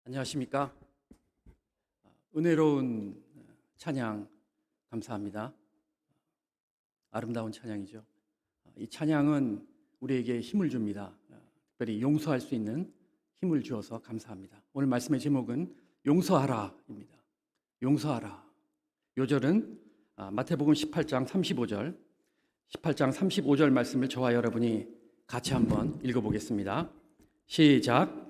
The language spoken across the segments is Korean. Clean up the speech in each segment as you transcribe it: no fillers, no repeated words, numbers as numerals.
안녕하십니까? 은혜로운 찬양 감사합니다. 아름다운 찬양이죠. 이 찬양은 우리에게 힘을 줍니다. 특별히 용서할 수 있는 힘을 주어서 감사합니다. 오늘 말씀의 제목은 용서하라입니다. 용서하라. 요절은 마태복음 18장 35절 말씀을 저와 여러분이 같이 한번 읽어보겠습니다. 시작.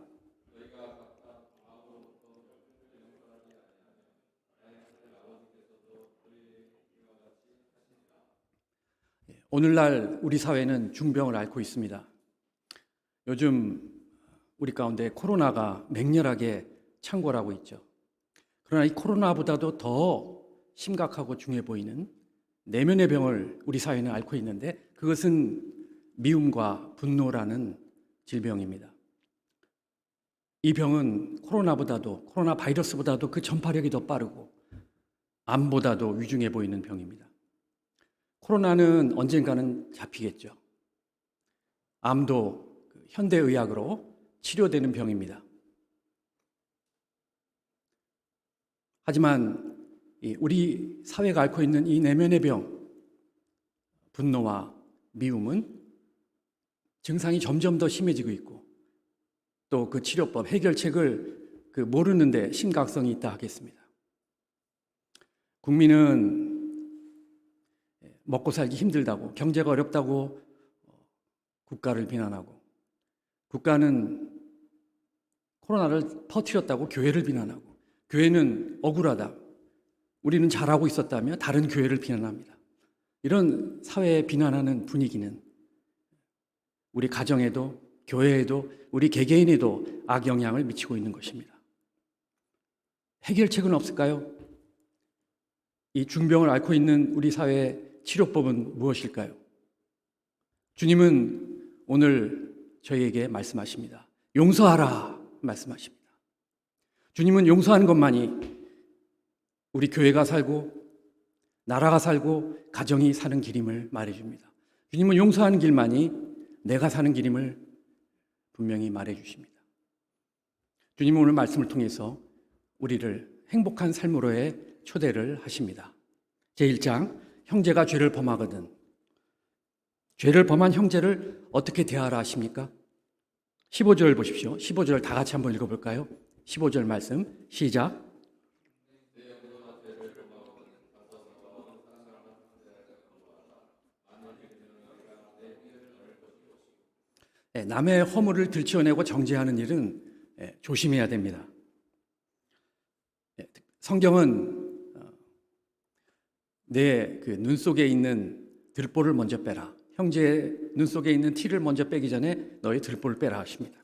오늘날 우리 사회는 중병을 앓고 있습니다. 요즘 우리 가운데 코로나가 맹렬하게 창궐하고 있죠. 그러나 이 코로나보다도 더 심각하고 중요해 보이는 내면의 병을 우리 사회는 앓고 있는데, 그것은 미움과 분노라는 질병입니다. 이 병은 코로나 바이러스보다도 그 전파력이 더 빠르고 암보다도 위중해 보이는 병입니다. 코로나는 언젠가는 잡히겠죠. 암도 현대의학으로 치료되는 병입니다. 하지만 우리 사회가 앓고 있는 이 내면의 병, 분노와 미움은 증상이 점점 더 심해지고 있고, 또 그 치료법, 해결책을 모르는데 심각성이 있다 하겠습니다. 국민은 먹고 살기 힘들다고, 경제가 어렵다고 국가를 비난하고, 국가는 코로나를 퍼뜨렸다고 교회를 비난하고, 교회는 억울하다, 우리는 잘하고 있었다며 다른 교회를 비난합니다. 이런 사회에 비난하는 분위기는 우리 가정에도, 교회에도, 우리 개개인에도 악영향을 미치고 있는 것입니다. 해결책은 없을까요? 이 중병을 앓고 있는 우리 사회의 치료법은 무엇일까요? 주님은 오늘 저희에게 말씀하십니다. 용서하라 말씀하십니다. 주님은 용서하는 것만이 우리 교회가 살고 나라가 살고 가정이 사는 길임을 말해줍니다. 주님은 용서하는 길만이 내가 사는 길임을 분명히 말해주십니다. 주님은 오늘 말씀을 통해서 우리를 행복한 삶으로의 초대를 하십니다. 제1장, 형제가 죄를 범하거든 죄를 범한 형제를 어떻게 대하라 하십니까? 15절 보십시오. 15절 다 같이 한번 읽어볼까요? 15절 말씀 시작. 남의 허물을 들춰내고 정죄하는 일은 조심해야 됩니다. 성경은 내 눈 속에 있는 들보를 먼저 빼라, 형제의 눈 속에 있는 티를 먼저 빼기 전에 너의 들보를 빼라 하십니다.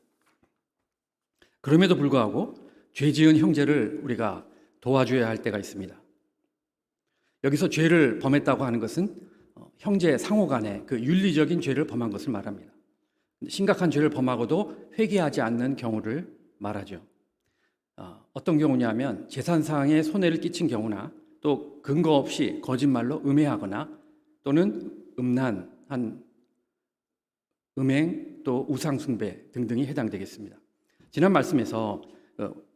그럼에도 불구하고 죄 지은 형제를 우리가 도와줘야 할 때가 있습니다. 여기서 죄를 범했다고 하는 것은 형제 상호 간에 그 윤리적인 죄를 범한 것을 말합니다. 심각한 죄를 범하고도 회개하지 않는 경우를 말하죠. 어떤 경우냐면 재산상의 손해를 끼친 경우나, 또 근거 없이 거짓말로 음해하거나, 또는 음란한 음행, 또 우상숭배 등등이 해당되겠습니다. 지난 말씀에서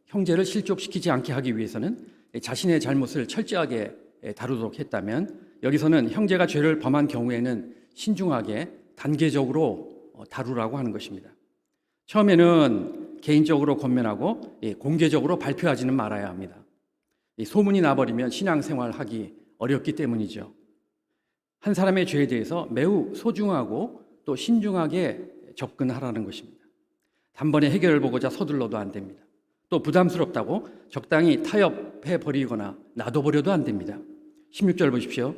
형제를 실족시키지 않게 하기 위해서는 자신의 잘못을 철저하게 다루도록 했다면, 여기서는 형제가 죄를 범한 경우에는 신중하게 단계적으로 다루라고 하는 것입니다. 처음에는 개인적으로 권면하고 공개적으로 발표하지는 말아야 합니다. 소문이 나버리면 신앙생활하기 어렵기 때문이죠. 한 사람의 죄에 대해서 매우 소중하고 또 신중하게 접근하라는 것입니다. 단번에 해결을 보고자 서둘러도 안 됩니다. 또 부담스럽다고 적당히 타협해버리거나 놔둬버려도 안 됩니다. 16절 보십시오.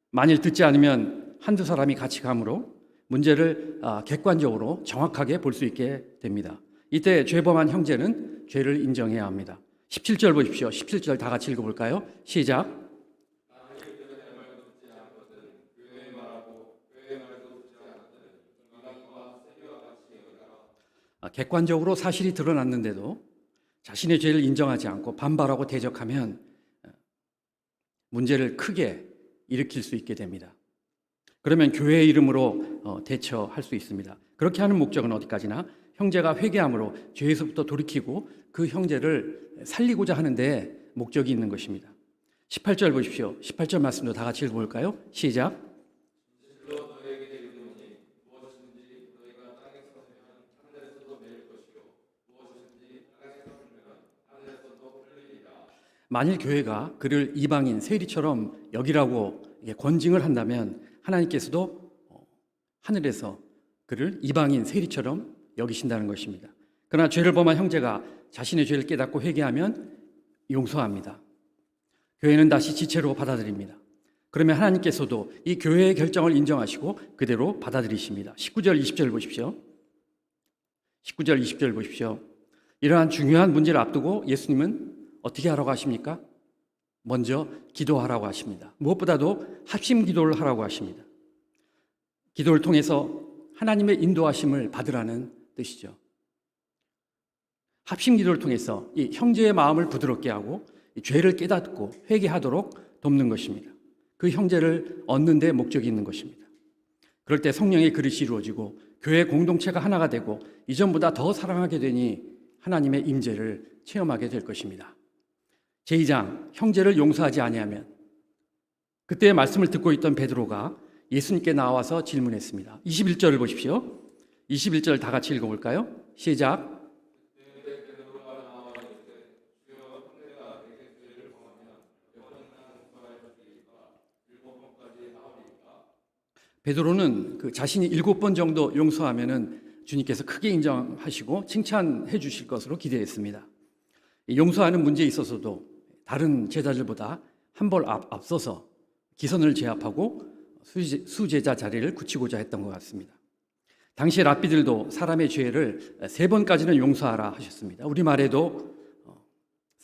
만일 듣지 않으면 한두 사람이 같이 가므로 문제를 객관적으로 정확하게 볼 수 있게 됩니다. 이때 죄범한 형제는 죄를 인정해야 합니다. 17절 보십시오. 17절 다 같이 읽어볼까요? 시작. 객관적으로 사실이 드러났는데도 자신의 죄를 인정하지 않고 반발하고 대적하면 문제를 크게 일으킬 수 있게 됩니다. 그러면 교회의 이름으로 대처할 수 있습니다. 그렇게 하는 목적은 어디까지나 형제가 회개함으로 죄에서부터 돌이키고 그 형제를 살리고자 하는데 목적이 있는 것입니다. 18절 보십시오. 18절 말씀도 다 같이 읽어볼까요? 시작. 만일 교회가 그를 이방인 세리처럼 여기라고 권징을 한다면 하나님께서도 하늘에서 그를 이방인 세리처럼 여기신다는 것입니다. 그러나 죄를 범한 형제가 자신의 죄를 깨닫고 회개하면 용서합니다. 교회는 다시 지체로 받아들입니다. 그러면 하나님께서도 이 교회의 결정을 인정하시고 그대로 받아들이십니다. 19절 20절 보십시오. 19절 20절 보십시오. 이러한 중요한 문제를 앞두고 예수님은 어떻게 하라고 하십니까? 먼저 기도하라고 하십니다. 무엇보다도 합심 기도를 하라고 하십니다. 기도를 통해서 하나님의 인도하심을 받으라는 뜻이죠. 합심 기도를 통해서 이 형제의 마음을 부드럽게 하고 죄를 깨닫고 회개하도록 돕는 것입니다. 그 형제를 얻는 데 목적이 있는 것입니다. 그럴 때 성령의 그릇이 이루어지고 교회 공동체가 하나가 되고 이전보다 더 사랑하게 되니 하나님의 임재를 체험하게 될 것입니다. 제2장 형제를 용서하지 아니하면, 그때의 말씀을 듣고 있던 베드로가 예수님께 나와서 질문했습니다. 21절을 보십시오. 21절 다 같이 읽어볼까요? 시작. 베드로는 그 자신이 7번 정도 용서하면은 주님께서 크게 인정하시고 칭찬해 주실 것으로 기대했습니다. 용서하는 문제에 있어서도 다른 제자들보다 한 발 앞서서 기선을 제압하고 수제자 자리를 굳히고자 했던 것 같습니다. 당시 랍비들도 사람의 죄를 3번까지는 용서하라 하셨습니다. 우리말에도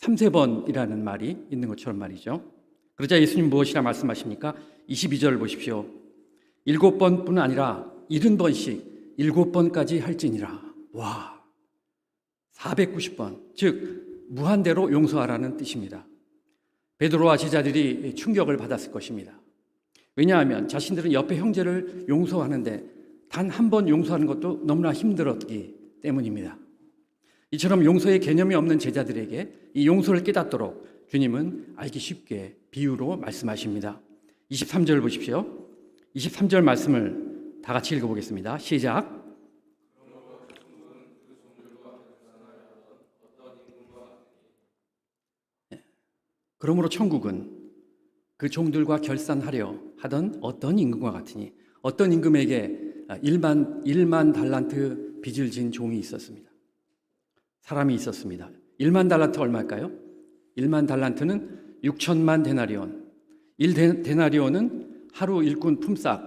3~4번이라는 말이 있는 것처럼 말이죠. 그러자 예수님 무엇이라 말씀하십니까? 22절 보십시오. 7번뿐 아니라 70번씩 7번까지 할지니라. 와, 490번, 즉 무한대로 용서하라는 뜻입니다. 베드로와 제자들이 충격을 받았을 것입니다. 왜냐하면 자신들은 옆에 형제를 용서하는데 단 한 번 용서하는 것도 너무나 힘들었기 때문입니다. 이처럼 용서의 개념이 없는 제자들에게 이 용서를 깨닫도록 주님은 알기 쉽게 비유로 말씀하십니다. 23절 보십시오. 23절 말씀을 다 같이 읽어보겠습니다. 시작. 그러므로 천국은 그 종들과 결산하려 하던 어떤 임금과 같으니, 어떤 임금에게 1만 달란트 빚을 진 종이 있었습니다. 사람이 있었습니다. 1만 달란트 얼마일까요? 1만 달란트는 6천만 데나리온. 1데나리온은 하루 일꾼 품삯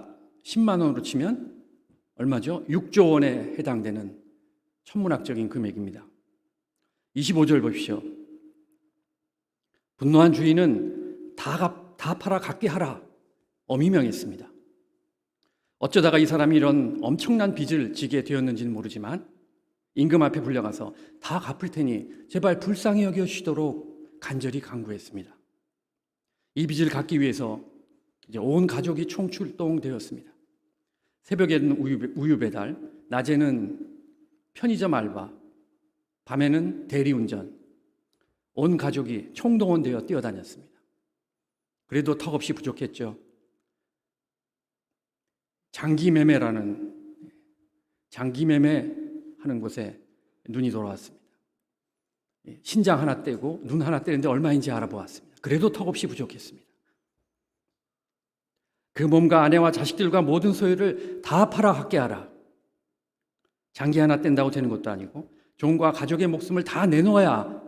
10만 원으로 치면 얼마죠? 6조 원에 해당되는 천문학적인 금액입니다. 25절 보십시오. 분노한 주인은 다 팔아 갚게 하라 엄히 명했습니다. 어쩌다가 이 사람이 이런 엄청난 빚을 지게 되었는지는 모르지만 임금 앞에 불려가서 다 갚을 테니 제발 불쌍히 여겨주시도록 간절히 간구했습니다. 이 빚을 갚기 위해서 이제 온 가족이 총출동되었습니다. 새벽에는 우유 배달, 낮에는 편의점 알바, 밤에는 대리운전, 온 가족이 총동원되어 뛰어다녔습니다. 그래도 턱없이 부족했죠. 장기매매하는 곳에 눈이 돌아왔습니다. 신장 하나 떼고 눈 하나 떼는데 얼마인지 알아보았습니다. 그래도 턱없이 부족했습니다. 그 몸과 아내와 자식들과 모든 소유를 다 팔아 갖게 하라. 장기 하나 뗀다고 되는 것도 아니고 종과 가족의 목숨을 다 내놓아야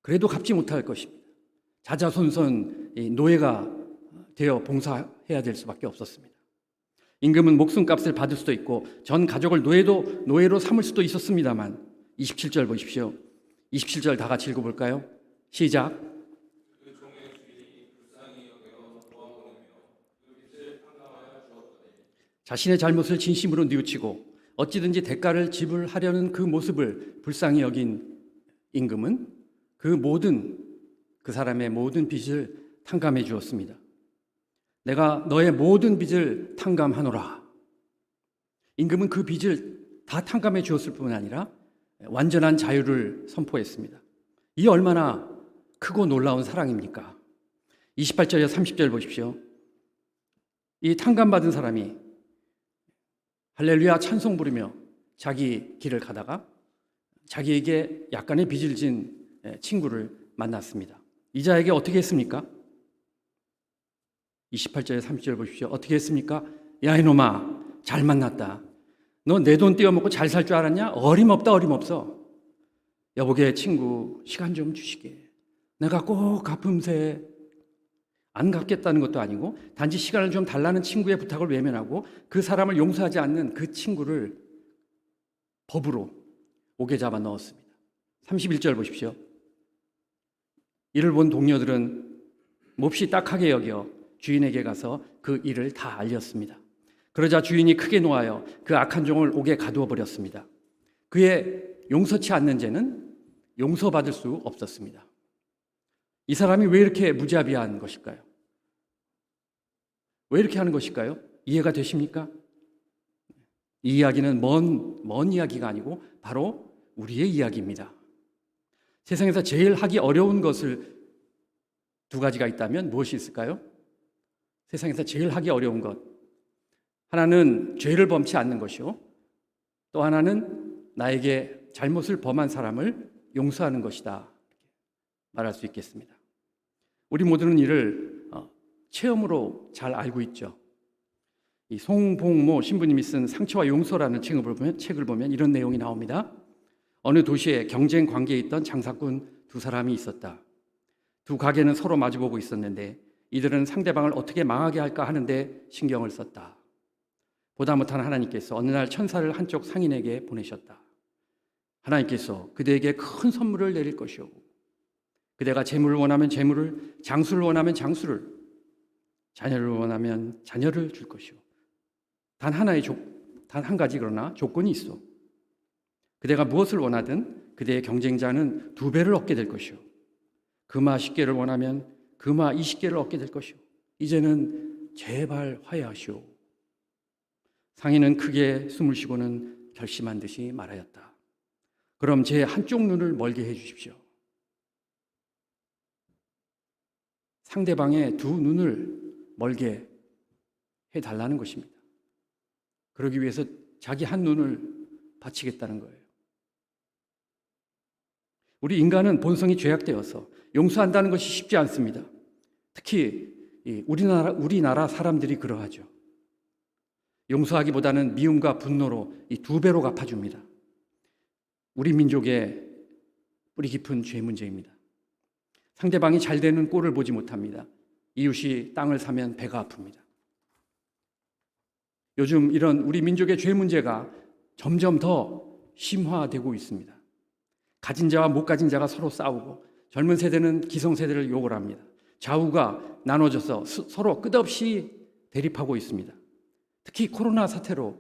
그래도 갚지 못할 것입니다. 자자손손 노예가 되어 봉사해야 될 수밖에 없었습니다. 임금은 목숨값을 받을 수도 있고 전 가족을 노예로 삼을 수도 있었습니다만 27절 보십시오. 27절 다 같이 읽어볼까요? 시작. 자신의 잘못을 진심으로 뉘우치고 어찌든지 대가를 지불하려는 그 모습을 불쌍히 여긴 임금은 그 사람의 모든 빚을 탕감해 주었습니다. 내가 너의 모든 빚을 탕감하노라. 임금은 그 빚을 다 탕감해 주었을 뿐 아니라 완전한 자유를 선포했습니다. 이 얼마나 크고 놀라운 사랑입니까? 28절에 30절 보십시오. 이 탕감받은 사람이 할렐루야 찬송 부르며 자기 길을 가다가 자기에게 약간의 빚을 진 친구를 만났습니다. 이 자에게 어떻게 했습니까? 28절에 30절 보십시오. 어떻게 했습니까? 야 이놈아, 잘 만났다. 너 내 돈 떼어먹고 잘 살 줄 알았냐? 어림없다 어림없어. 여보게 친구 시간 좀 주시게. 내가 꼭 갚음새. 안 갚겠다는 것도 아니고 단지 시간을 좀 달라는 친구의 부탁을 외면하고 그 사람을 용서하지 않는 그 친구를 법으로 옥에 잡아 넣었습니다. 31절 보십시오. 이를 본 동료들은 몹시 딱하게 여겨 주인에게 가서 그 일을 다 알렸습니다. 그러자 주인이 크게 노하여 그 악한 종을 옥에 가두어 버렸습니다. 그의 용서치 않는 죄는 용서받을 수 없었습니다. 이 사람이 왜 이렇게 무자비한 것일까요? 왜 이렇게 하는 것일까요? 이해가 되십니까? 이 이야기는 먼 이야기가 아니고 바로 우리의 이야기입니다. 세상에서 제일 하기 어려운 것을 두 가지가 있다면 무엇이 있을까요? 세상에서 제일 하기 어려운 것. 하나는 죄를 범치 않는 것이요. 또 하나는 나에게 잘못을 범한 사람을 용서하는 것이다. 말할 수 있겠습니다. 우리 모두는 이를 체험으로 잘 알고 있죠. 이 송봉모 신부님이 쓴 상처와 용서라는 책을 보면 이런 내용이 나옵니다. 어느 도시에 경쟁 관계에 있던 장사꾼 두 사람이 있었다. 두 가게는 서로 마주보고 있었는데 이들은 상대방을 어떻게 망하게 할까 하는데 신경을 썼다. 보다 못한 하나님께서 어느 날 천사를 한쪽 상인에게 보내셨다. 하나님께서 그대에게 큰 선물을 내릴 것이오. 그대가 재물을 원하면 재물을, 장수를 원하면 장수를, 자녀를 원하면 자녀를 줄 것이오. 단 한 가지 그러나 조건이 있어. 그대가 무엇을 원하든 그대의 경쟁자는 2배를 얻게 될 것이오. 금화 10개를 원하면 금화 20개를 얻게 될 것이오. 이제는 제발 화해하시오. 상인은 크게 숨을 쉬고는 결심한 듯이 말하였다. 그럼 제 한쪽 눈을 멀게 해 주십시오. 상대방의 두 눈을 멀게 해달라는 것입니다. 그러기 위해서 자기 한 눈을 바치겠다는 거예요. 우리 인간은 본성이 죄악되어서 용서한다는 것이 쉽지 않습니다. 특히 우리나라 사람들이 그러하죠. 용서하기보다는 미움과 분노로 이 2배로 갚아줍니다. 우리 민족의 뿌리 깊은 죄 문제입니다. 상대방이 잘 되는 꼴을 보지 못합니다. 이웃이 땅을 사면 배가 아픕니다. 요즘 이런 우리 민족의 죄 문제가 점점 더 심화되고 있습니다. 가진 자와 못 가진 자가 서로 싸우고 젊은 세대는 기성세대를 욕을 합니다. 좌우가 나눠져서 서로 끝없이 대립하고 있습니다. 특히 코로나 사태로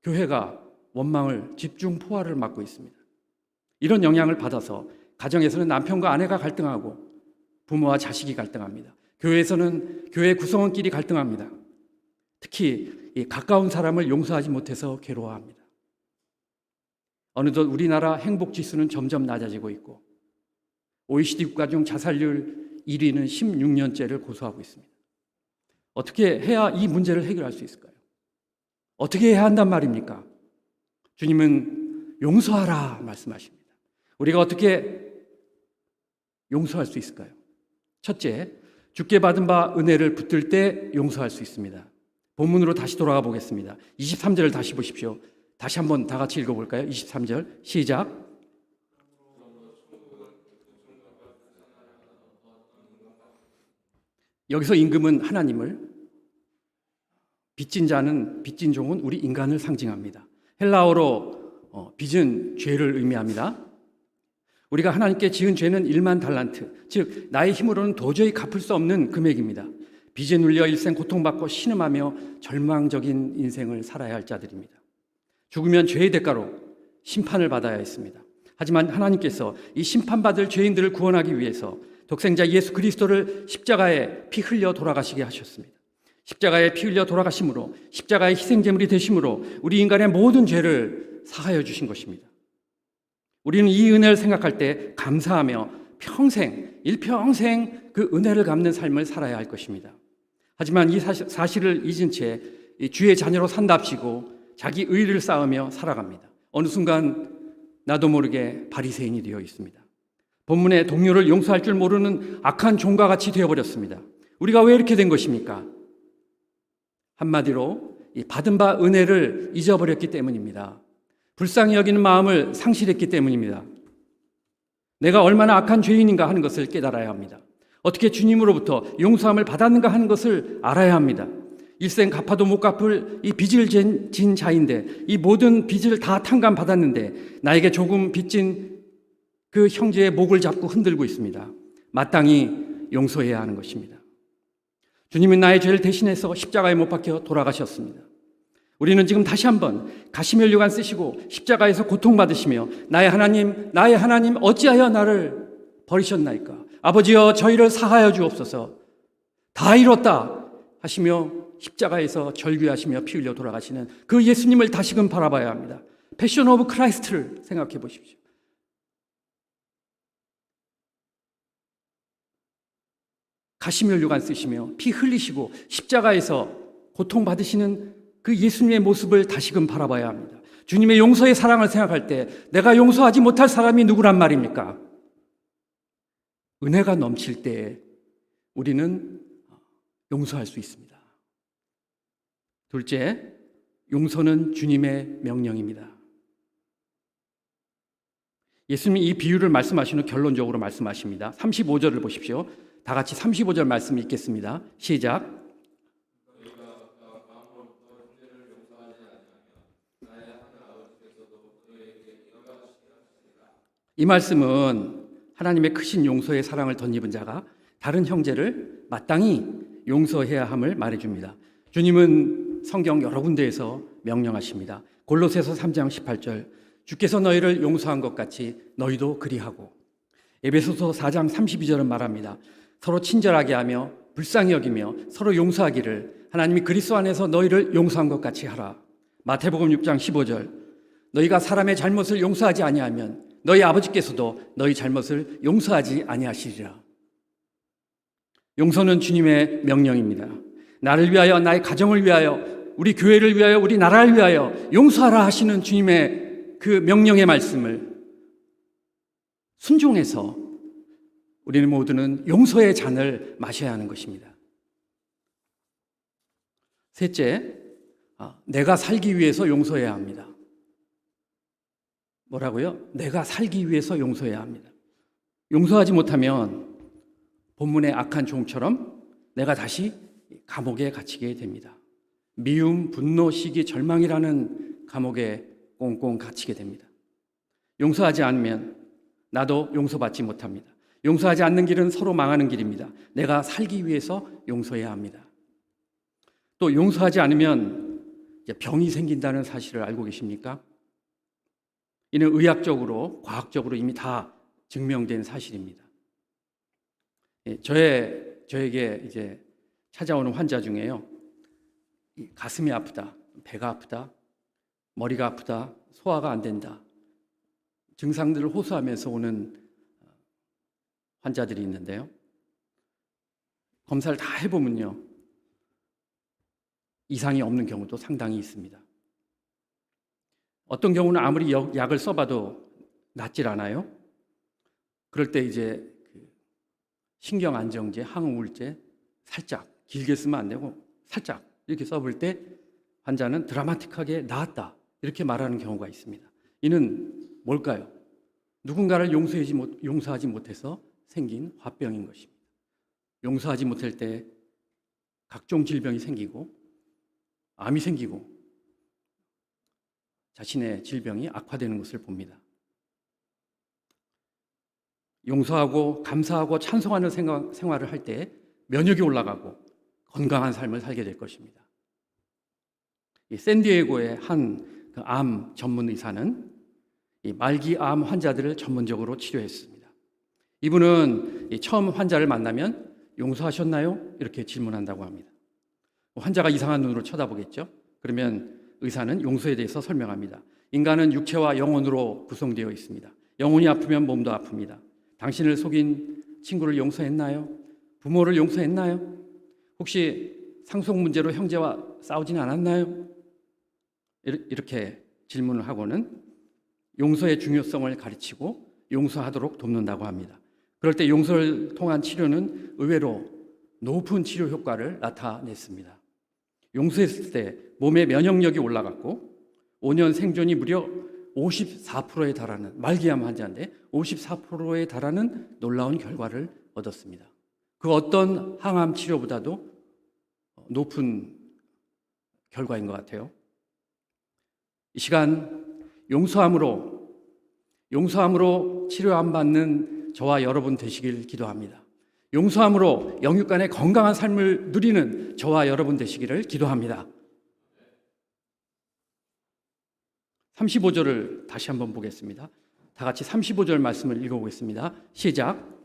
교회가 원망을 집중 포화를 맞고 있습니다. 이런 영향을 받아서 가정에서는 남편과 아내가 갈등하고 부모와 자식이 갈등합니다. 교회에서는 교회 구성원끼리 갈등합니다. 특히 이 가까운 사람을 용서하지 못해서 괴로워합니다. 어느덧 우리나라 행복 지수는 점점 낮아지고 있고 OECD 국가 중 자살률 1위는 16년째를 고수하고 있습니다. 어떻게 해야 이 문제를 해결할 수 있을까요? 어떻게 해야 한단 말입니까? 주님은 용서하라 말씀하십니다. 우리가 어떻게 용서할 수 있을까요? 첫째, 주께 받은 바 은혜를 붙들 때 용서할 수 있습니다. 본문으로 다시 돌아가 보겠습니다. 23절을 다시 보십시오. 다시 한번 다 같이 읽어볼까요? 23절 시작. 여기서 임금은 하나님을, 빚진 자는, 빚진 종은 우리 인간을 상징합니다. 헬라어로 빚은 죄를 의미합니다. 우리가 하나님께 지은 죄는 1만 달란트, 즉 나의 힘으로는 도저히 갚을 수 없는 금액입니다. 빚에 눌려 일생 고통받고 신음하며 절망적인 인생을 살아야 할 자들입니다. 죽으면 죄의 대가로 심판을 받아야 했습니다. 하지만 하나님께서 이 심판받을 죄인들을 구원하기 위해서 독생자 예수 그리스도를 십자가에 피 흘려 돌아가시게 하셨습니다. 십자가에 피 흘려 돌아가심으로, 십자가의 희생제물이 되심으로 우리 인간의 모든 죄를 사하여 주신 것입니다. 우리는 이 은혜를 생각할 때 감사하며 일평생 그 은혜를 갚는 삶을 살아야 할 것입니다. 하지만 이 사실을 잊은 채 주의 자녀로 산답시고 자기 의를 쌓으며 살아갑니다. 어느 순간 나도 모르게 바리새인이 되어 있습니다. 본문의 동료를 용서할 줄 모르는 악한 종과 같이 되어버렸습니다. 우리가 왜 이렇게 된 것입니까? 한마디로 받은 바 은혜를 잊어버렸기 때문입니다. 불쌍히 여기는 마음을 상실했기 때문입니다. 내가 얼마나 악한 죄인인가 하는 것을 깨달아야 합니다. 어떻게 주님으로부터 용서함을 받았는가 하는 것을 알아야 합니다. 일생 갚아도 못 갚을 이 빚을 진 자인데, 이 모든 빚을 다 탕감받았는데 나에게 조금 빚진 그 형제의 목을 잡고 흔들고 있습니다. 마땅히 용서해야 하는 것입니다. 주님은 나의 죄를 대신해서 십자가에 못 박혀 돌아가셨습니다. 우리는 지금 다시 한번 가시면류관 쓰시고 십자가에서 고통받으시며 나의 하나님 어찌하여 나를 버리셨나이까? 아버지여 저희를 사하여 주옵소서. 다 이뤘다 하시며 십자가에서 절규하시며 피 흘려 돌아가시는 그 예수님을 다시금 바라봐야 합니다. 패션 오브 크라이스트를 생각해 보십시오. 가시면류관 쓰시며 피 흘리시고 십자가에서 고통받으시는 그 예수님의 모습을 다시금 바라봐야 합니다. 주님의 용서의 사랑을 생각할 때 내가 용서하지 못할 사람이 누구란 말입니까? 은혜가 넘칠 때 우리는 용서할 수 있습니다. 둘째, 용서는 주님의 명령입니다. 예수님이 이 비유를 말씀하신 후 결론적으로 말씀하십니다. 35절을 보십시오. 다 같이 35절 말씀 읽겠습니다. 시작. 이 말씀은 하나님의 크신 용서의 사랑을 덧입은 자가 다른 형제를 마땅히 용서해야 함을 말해줍니다. 주님은 성경 여러 군데에서 명령하십니다. 골로새서 3장 18절, 주께서 너희를 용서한 것 같이 너희도 그리하고, 에베소서 4장 32절은 말합니다. 서로 친절하게 하며 불쌍히 여기며 서로 용서하기를 하나님이 그리스도 안에서 너희를 용서한 것 같이 하라. 마태복음 6장 15절, 너희가 사람의 잘못을 용서하지 아니하면 너희 아버지께서도 너희 잘못을 용서하지 아니하시리라. 용서는 주님의 명령입니다. 나를 위하여, 나의 가정을 위하여, 우리 교회를 위하여, 우리 나라를 위하여 용서하라 하시는 주님의 그 명령의 말씀을 순종해서 우리는 모두는 용서의 잔을 마셔야 하는 것입니다. 셋째, 내가 살기 위해서 용서해야 합니다. 뭐라고요? 내가 살기 위해서 용서해야 합니다. 용서하지 못하면 본문의 악한 종처럼 내가 다시 감옥에 갇히게 됩니다. 미움, 분노, 시기, 절망이라는 감옥에 꽁꽁 갇히게 됩니다. 용서하지 않으면 나도 용서받지 못합니다. 용서하지 않는 길은 서로 망하는 길입니다. 내가 살기 위해서 용서해야 합니다. 또 용서하지 않으면 병이 생긴다는 사실을 알고 계십니까? 이는 의학적으로, 과학적으로 이미 다 증명된 사실입니다. 저에게 이제 찾아오는 환자 중에요, 가슴이 아프다, 배가 아프다, 머리가 아프다, 소화가 안 된다, 증상들을 호소하면서 오는 환자들이 있는데요, 검사를 다 해보면요, 이상이 없는 경우도 상당히 있습니다. 어떤 경우는 아무리 약을 써봐도 낫질 않아요. 그럴 때 이제 신경안정제, 항우울제 살짝, 길게 쓰면 안 되고 살짝 이렇게 써볼 때 환자는 드라마틱하게 나았다 이렇게 말하는 경우가 있습니다. 이는 뭘까요? 누군가를 용서하지 못해서 생긴 화병인 것입니다. 용서하지 못할 때 각종 질병이 생기고 암이 생기고 자신의 질병이 악화되는 것을 봅니다. 용서하고 감사하고 찬송하는 생활을 할 때 면역이 올라가고 건강한 삶을 살게 될 것입니다. 이 샌디에고의 한 암 전문 의사는 이 말기 암 환자들을 전문적으로 치료했습니다. 이분은 처음 환자를 만나면 용서하셨나요? 이렇게 질문한다고 합니다. 환자가 이상한 눈으로 쳐다보겠죠. 그러면 의사는 용서에 대해서 설명합니다. 인간은 육체와 영혼으로 구성되어 있습니다. 영혼이 아프면 몸도 아픕니다. 당신을 속인 친구를 용서했나요? 부모를 용서했나요? 혹시 상속 문제로 형제와 싸우진 않았나요? 이렇게 질문을 하고는 용서의 중요성을 가르치고 용서하도록 돕는다고 합니다. 그럴 때 용서를 통한 치료는 의외로 높은 치료 효과를 나타냈습니다. 용서했을 때 몸의 면역력이 올라갔고 5년 생존이 무려 54%에 달하는, 말기암 환자인데 54%에 달하는 놀라운 결과를 얻었습니다. 그 어떤 항암 치료보다도 높은 결과인 것 같아요. 이 시간 용서함으로 치료 안 받는 저와 여러분 되시길 기도합니다. 용서함으로 영육간의 건강한 삶을 누리는 저와 여러분 되시기를 기도합니다. 35절을 다시 한번 보겠습니다. 다 같이 35절 말씀을 읽어보겠습니다. 시작.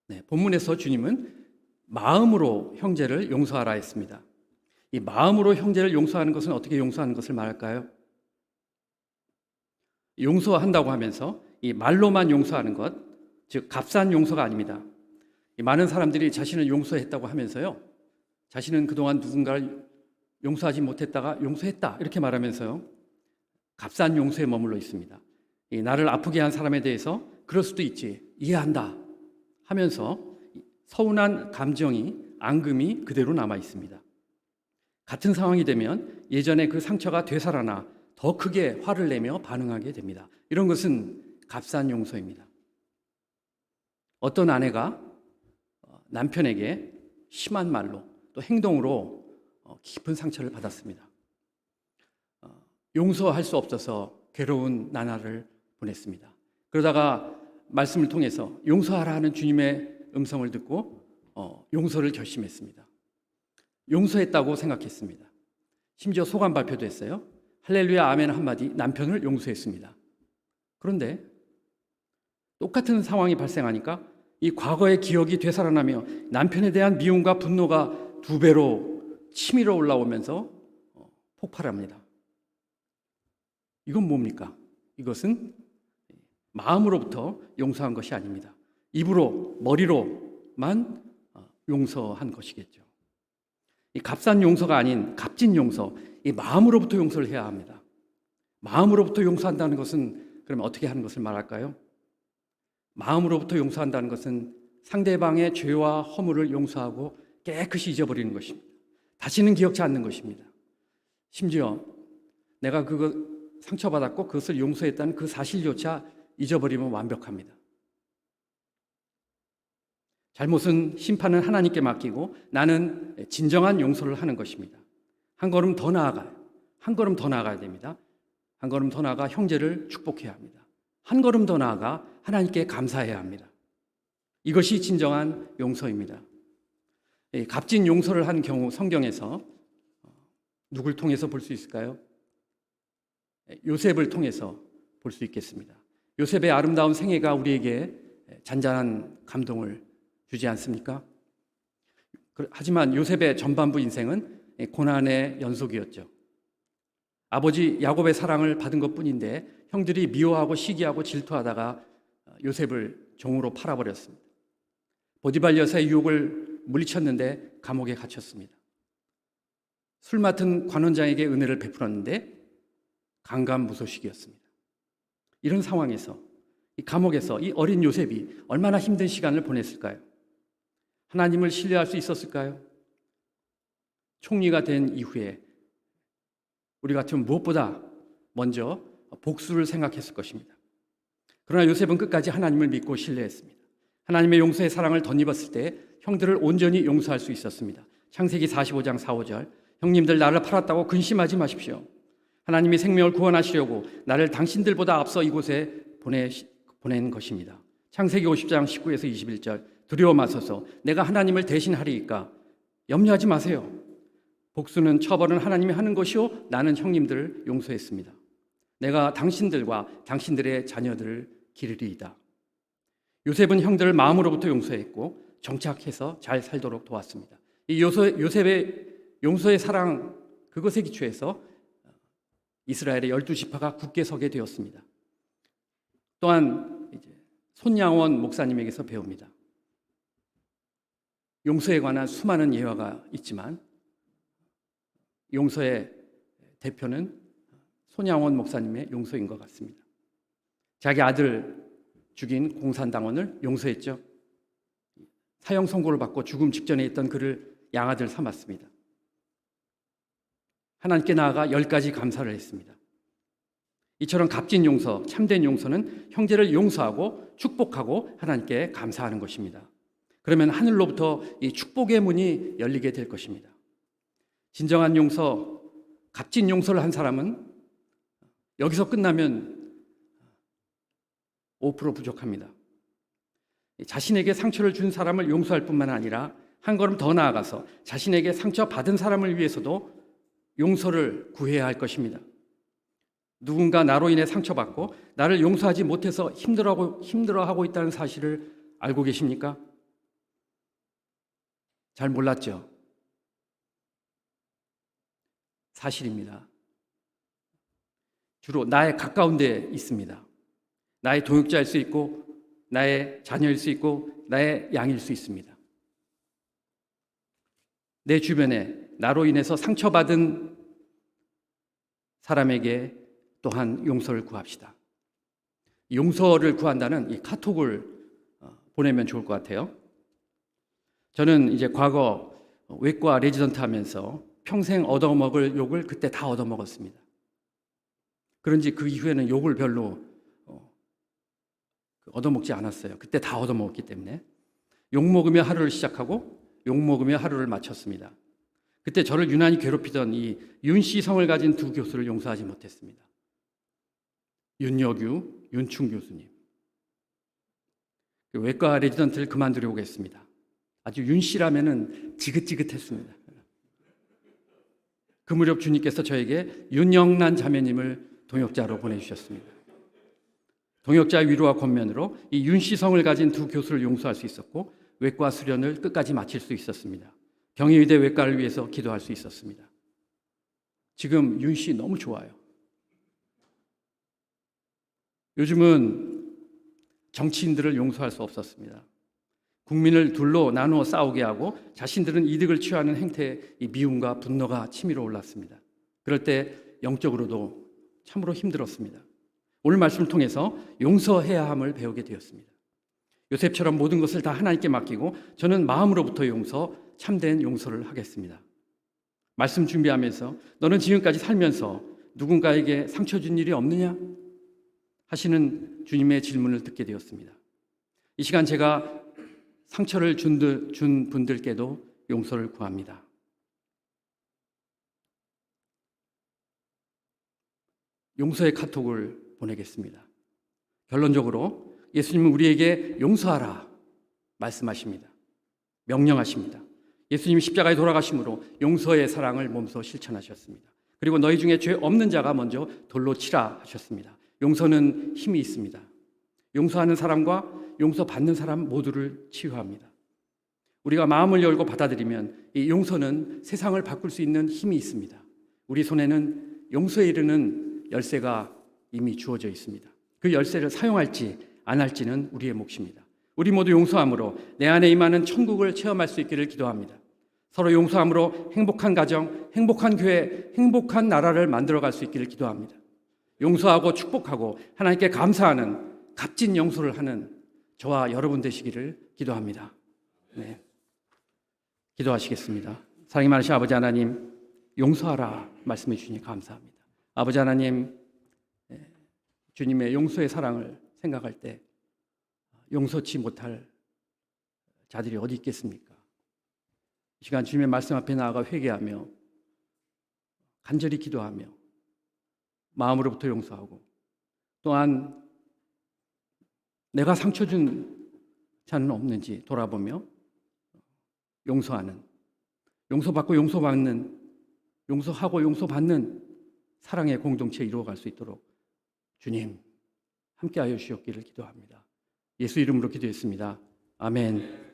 네, 본문에서 주님은 마음으로 형제를 용서하라 했습니다. 이 마음으로 형제를 용서하는 것은 어떻게 용서하는 것을 말할까요? 용서한다고 하면서 이 말로만 용서하는 것, 즉 값싼 용서가 아닙니다. 이 많은 사람들이 자신을 용서했다고 하면서요, 자신은 그동안 누군가를 용서하지 못했다가 용서했다 이렇게 말하면서요, 값싼 용서에 머물러 있습니다. 이 나를 아프게 한 사람에 대해서 그럴 수도 있지, 이해한다 하면서 서운한 감정이, 앙금이 그대로 남아 있습니다. 같은 상황이 되면 예전에 그 상처가 되살아나 더 크게 화를 내며 반응하게 됩니다. 이런 것은 값싼 용서입니다. 어떤 아내가 남편에게 심한 말로 또 행동으로 깊은 상처를 받았습니다. 용서할 수 없어서 괴로운 나날을 보냈습니다. 그러다가 말씀을 통해서 용서하라 하는 주님의 음성을 듣고 용서를 결심했습니다. 용서했다고 생각했습니다. 심지어 소감 발표도 했어요. 할렐루야 아멘 한마디, 남편을 용서했습니다. 그런데 똑같은 상황이 발생하니까 이 과거의 기억이 되살아나며 남편에 대한 미움과 분노가 2배로 치밀어 올라오면서 폭발합니다. 이건 뭡니까? 이것은 마음으로부터 용서한 것이 아닙니다. 입으로, 머리로만 용서한 것이겠죠. 이 값싼 용서가 아닌 값진 용서, 이 마음으로부터 용서를 해야 합니다. 마음으로부터 용서한다는 것은 그러면 어떻게 하는 것을 말할까요? 마음으로부터 용서한다는 것은 상대방의 죄와 허물을 용서하고 깨끗이 잊어버리는 것입니다. 다시는 기억지 않는 것입니다. 심지어 내가 그거 상처받았고 그것을 용서했다는 그 사실조차 잊어버리면 완벽합니다. 잘못은 심판은 하나님께 맡기고 나는 진정한 용서를 하는 것입니다. 한 걸음 더 나아가요. 한 걸음 더 나아가야 됩니다. 한 걸음 더 나아가 형제를 축복해야 합니다. 한 걸음 더 나아가 하나님께 감사해야 합니다. 이것이 진정한 용서입니다. 값진 용서를 한 경우 성경에서 누굴 통해서 볼 수 있을까요? 요셉을 통해서 볼 수 있겠습니다. 요셉의 아름다운 생애가 우리에게 잔잔한 감동을 주지 않습니까? 하지만 요셉의 전반부 인생은 고난의 연속이었죠. 아버지 야곱의 사랑을 받은 것뿐인데 형들이 미워하고 시기하고 질투하다가 요셉을 종으로 팔아버렸습니다. 보디발 여사의 유혹을 물리쳤는데 감옥에 갇혔습니다. 술 맡은 관원장에게 은혜를 베풀었는데 강간무소식이었습니다. 이런 상황에서 이 감옥에서 이 어린 요셉이 얼마나 힘든 시간을 보냈을까요? 하나님을 신뢰할 수 있었을까요? 총리가 된 이후에 우리 같으면 무엇보다 먼저 복수를 생각했을 것입니다. 그러나 요셉은 끝까지 하나님을 믿고 신뢰했습니다. 하나님의 용서의 사랑을 덧입었을 때 형들을 온전히 용서할 수 있었습니다. 창세기 45장 4, 5절, 형님들 나를 팔았다고 근심하지 마십시오. 하나님이 생명을 구원하시려고 나를 당신들보다 앞서 이곳에 보낸 것입니다. 창세기 50장 19에서 21절, 두려워 마소서 내가 하나님을 대신하리이까 염려하지 마세요. 복수는 처벌은 하나님이 하는 것이요 나는 형님들을 용서했습니다. 내가 당신들과 당신들의 자녀들을 기르리이다. 요셉은 형들을 마음으로부터 용서했고 정착해서 잘 살도록 도왔습니다. 이 요셉의 용서의 사랑, 그것에 기초해서 이스라엘의 12지파가 굳게 서게 되었습니다. 또한 이제 손양원 목사님에게서 배웁니다. 용서에 관한 수많은 예화가 있지만 용서의 대표는 손양원 목사님의 용서인 것 같습니다. 자기 아들 죽인 공산당원을 용서했죠. 사형 선고를 받고 죽음 직전에 있던 그를 양아들 삼았습니다. 하나님께 나아가 10가지 감사를 했습니다. 이처럼 값진 용서, 참된 용서는 형제를 용서하고 축복하고 하나님께 감사하는 것입니다. 그러면 하늘로부터 이 축복의 문이 열리게 될 것입니다. 진정한 용서, 값진 용서를 한 사람은 여기서 끝나면 5% 부족합니다. 자신에게 상처를 준 사람을 용서할 뿐만 아니라 한 걸음 더 나아가서 자신에게 상처받은 사람을 위해서도 용서를 구해야 할 것입니다. 누군가 나로 인해 상처받고 나를 용서하지 못해서 힘들어하고 있다는 사실을 알고 계십니까? 잘 몰랐죠? 사실입니다. 주로 나의 가까운 데 있습니다. 나의 동역자일 수 있고 나의 자녀일 수 있고 나의 양일 수 있습니다. 내 주변에 나로 인해서 상처받은 사람에게 또한 용서를 구합시다. 용서를 구한다는 이 카톡을 보내면 좋을 것 같아요. 저는 이제 과거 외과 레지던트 하면서 평생 얻어먹을 욕을 그때 다 얻어먹었습니다. 그런지 그 이후에는 욕을 별로 얻어먹지 않았어요. 그때 다 얻어먹었기 때문에. 욕먹으며 하루를 시작하고 욕먹으며 하루를 마쳤습니다. 그때 저를 유난히 괴롭히던 이 윤씨 성을 가진 두 교수를 용서하지 못했습니다. 윤여규, 윤충 교수님. 외과 레지던트를 그만두려고 했습니다. 아주 윤씨라면은 지긋지긋했습니다. 그 무렵 주님께서 저에게 윤영란 자매님을 동역자로 보내주셨습니다. 동역자 위로와 권면으로 이 윤씨성을 가진 두 교수를 용서할 수 있었고 외과 수련을 끝까지 마칠 수 있었습니다. 경희의대 외과를 위해서 기도할 수 있었습니다. 지금 윤씨 너무 좋아요. 요즘은 정치인들을 용서할 수 없었습니다. 국민을 둘로 나누어 싸우게 하고 자신들은 이득을 취하는 행태에 이 미움과 분노가 치밀어 올랐습니다. 그럴 때 영적으로도 참으로 힘들었습니다. 오늘 말씀을 통해서 용서해야 함을 배우게 되었습니다. 요셉처럼 모든 것을 다 하나님께 맡기고 저는 마음으로부터 용서, 참된 용서를 하겠습니다. 말씀 준비하면서 너는 지금까지 살면서 누군가에게 상처 준 일이 없느냐? 하시는 주님의 질문을 듣게 되었습니다. 이 시간 제가 상처를 준 분들께도 용서를 구합니다. 용서의 카톡을 보내겠습니다. 결론적으로 예수님은 우리에게 용서하라 말씀하십니다. 명령하십니다. 예수님이 십자가에 돌아가심으로 용서의 사랑을 몸소 실천하셨습니다. 그리고 너희 중에 죄 없는 자가 먼저 돌로 치라 하셨습니다. 용서는 힘이 있습니다. 용서하는 사람과 용서받는 사람 모두를 치유합니다. 우리가 마음을 열고 받아들이면 이 용서는 세상을 바꿀 수 있는 힘이 있습니다. 우리 손에는 용서에 이르는 열쇠가 이미 주어져 있습니다. 그 열쇠를 사용할지 안 할지는 우리의 몫입니다. 우리 모두 용서함으로 내 안에 임하는 천국을 체험할 수 있기를 기도합니다. 서로 용서함으로 행복한 가정, 행복한 교회, 행복한 나라를 만들어갈 수 있기를 기도합니다. 용서하고 축복하고 하나님께 감사하는 값진 용서를 하는 저와 여러분 되시기를 기도합니다. 네. 기도하시겠습니다. 사랑이 많으신 아버지 하나님, 용서하라 말씀해 주시니 감사합니다. 아버지 하나님, 주님의 용서의 사랑을 생각할 때 용서치 못할 자들이 어디 있겠습니까? 이 시간 주님의 말씀 앞에 나아가 회개하며 간절히 기도하며 마음으로부터 용서하고 또한 내가 상처 준 자는 없는지 돌아보며 용서하는, 용서받고 용서받는, 용서하고 용서받는 사랑의 공동체 이루어갈 수 있도록 주님 함께하여 주시옵기를 기도합니다. 예수 이름으로 기도했습니다. 아멘.